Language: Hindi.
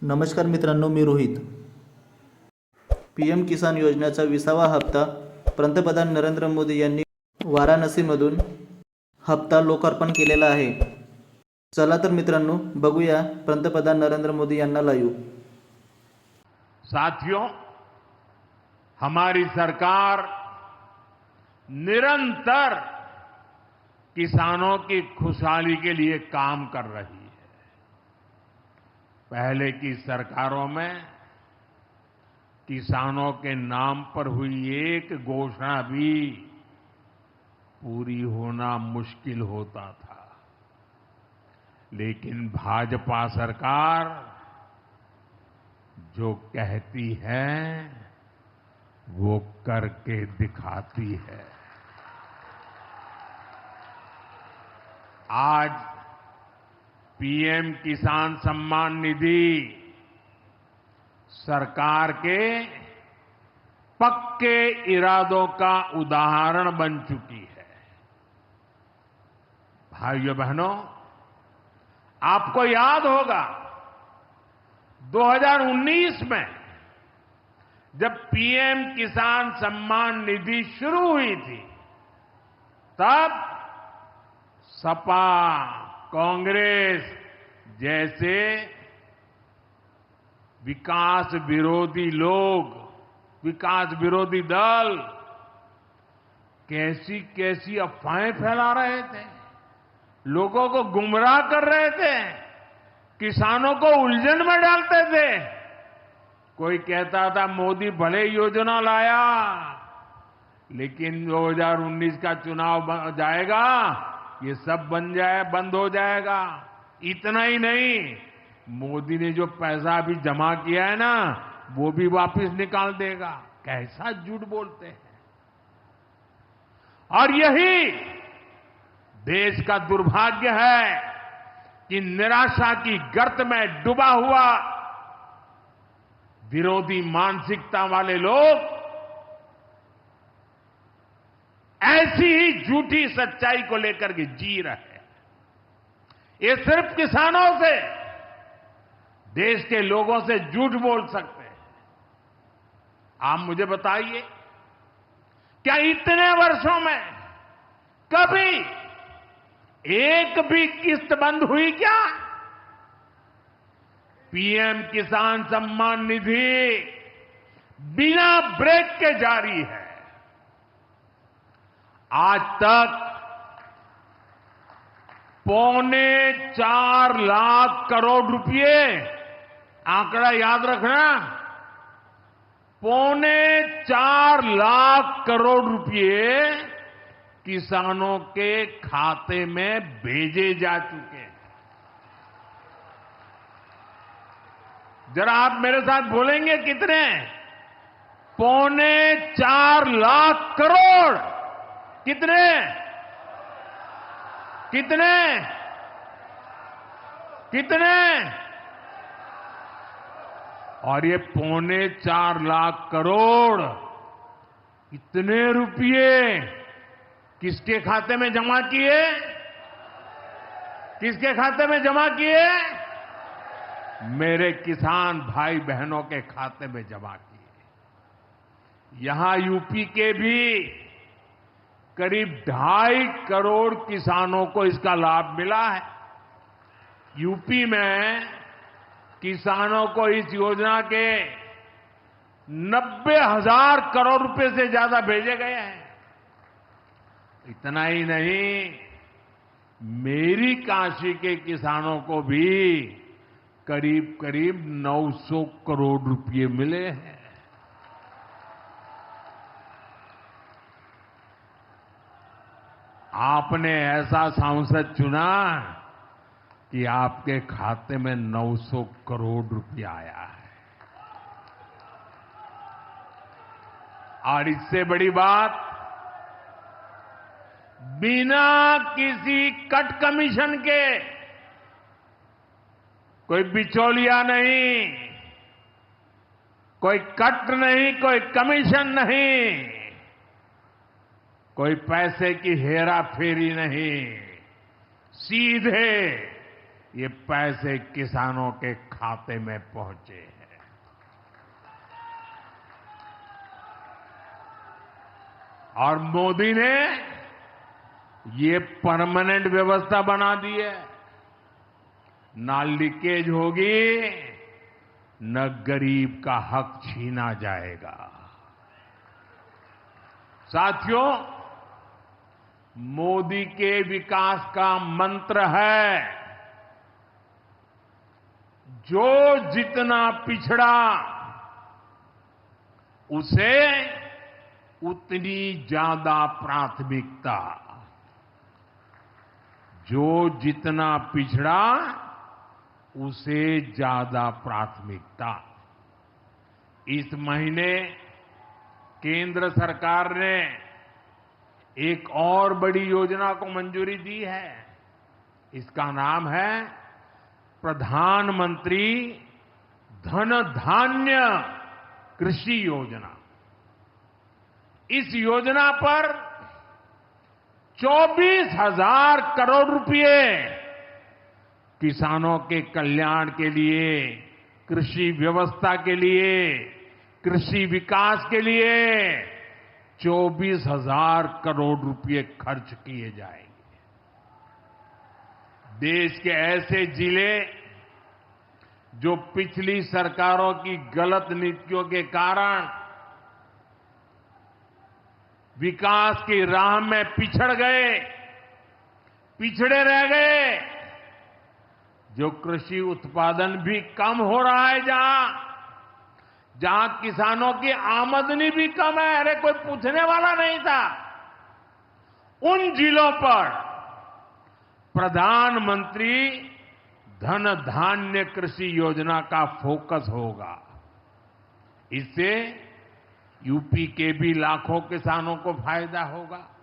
नमस्कार मित्रांनो, मी रोहित. PM किसान योजनेचा 20वा हप्ता पंतप्रधान नरेंद्र मोदी यांनी वाराणसीमधून हप्ता लोकार्पण केलेला आहे. चला तर मित्रांनो, बघूया पंतप्रधान नरेंद्र मोदी यांना लाईव्ह. साथियों, हमारी सरकार निरंतर किसानों की खुशहाली के लिए काम कर रही है. पहले की सरकारों में किसानों के नाम पर हुई एक घोषणा भी पूरी होना मुश्किल होता था. लेकिन भाजपा सरकार जो कहती है वो करके दिखाती है. आज PM किसान सम्मान निधि सरकार के पक्के इरादों का उदाहरण बन चुकी है. भाइयों बहनों, आपको याद होगा 2019 में जब PM किसान सम्मान निधि शुरू हुई थी, तब सपा, कांग्रेस जैसे विकास विरोधी लोग, विकास विरोधी दल कैसी कैसी अफवाहें फैला रहे थे, लोगों को गुमराह कर रहे थे, किसानों को उलझन में डालते थे. कोई कहता था मोदी भले योजना लाया, लेकिन 2019 का चुनाव जाएगा, ये सब बंद हो जाएगा. इतना ही नहीं, मोदी ने जो पैसा अभी जमा किया है ना, वो भी वापस निकाल देगा. कैसा झूठ बोलते हैं. और यही देश का दुर्भाग्य है कि निराशा की गर्त में डूबा हुआ विरोधी मानसिकता वाले लोग ऐसी ही झूठी सच्चाई को लेकर के जी रहे हैं. ये सिर्फ किसानों से, देश के लोगों से झूठ बोल सकते हैं. आप मुझे बताइए, क्या इतने वर्षों में कभी एक भी किस्त बंद हुई क्या? PM किसान सम्मान निधि बिना ब्रेक के जारी है. आज तक 4.25 लाख करोड़ रुपए, आंकड़ा याद रखना, 4.25 लाख करोड़ रुपए किसानों के खाते में भेजे जा चुके हैं. जरा आप मेरे साथ बोलेंगे कितने? 4.25 लाख करोड़. कितने? कितने? कितने? और ये 4.25 लाख करोड़ इतने रुपये किसके खाते में जमा किए? किसके खाते में जमा किए? मेरे किसान भाई बहनों के खाते में जमा किए. यहां यूपी के भी करीब 2.5 करोड़ किसानों को इसका लाभ मिला है. यूपी में किसानों को इस योजना के 90,000 करोड़ रुपए से ज्यादा भेजे गए हैं. इतना ही नहीं, मेरी काशी के किसानों को भी करीब करीब 900 करोड़ रुपए मिले हैं. आपने ऐसा सांसद चुना कि आपके खाते में 900 करोड़ रुपया आया है. और इससे बड़ी बात, बिना किसी कट कमीशन के, कोई बिचौलिया नहीं, कोई कट नहीं, कोई कमीशन नहीं, कोई पैसे की हेरा फेरी नहीं, सीधे ये पैसे किसानों के खाते में पहुंचे हैं। और मोदी ने ये परमानेंट व्यवस्था बना दी है। ना लीकेज होगी, न गरीब का हक छीना जाएगा। साथियों, मोदी के विकास का मंत्र है, जो जितना पिछड़ा उसे उतनी ज्यादा प्राथमिकता। जो जितना पिछड़ा उसे ज्यादा प्राथमिकता। इस महीने केंद्र सरकार ने एक और बड़ी योजना को मंजूरी दी है। इसका नाम है प्रधानमंत्री धन धान्य कृषि योजना। इस योजना पर 24,000 करोड़ रुपए किसानों के कल्याण के लिए, कृषि व्यवस्था के लिए, कृषि विकास के लिए 24,000 करोड़ रुपए खर्च किए जाएंगे। देश के ऐसे जिले जो पिछली सरकारों की गलत नीतियों के कारण विकास की राह में पिछड़ गए, पिछड़े रह गए, जो कृषि उत्पादन भी कम हो रहा है, जहां किसानों की आमदनी भी कम है, अरे कोई पूछने वाला नहीं था, उन जिलों पर प्रधानमंत्री धन धान्य कृषि योजना का फोकस होगा। इससे यूपी के भी लाखों किसानों को फायदा होगा।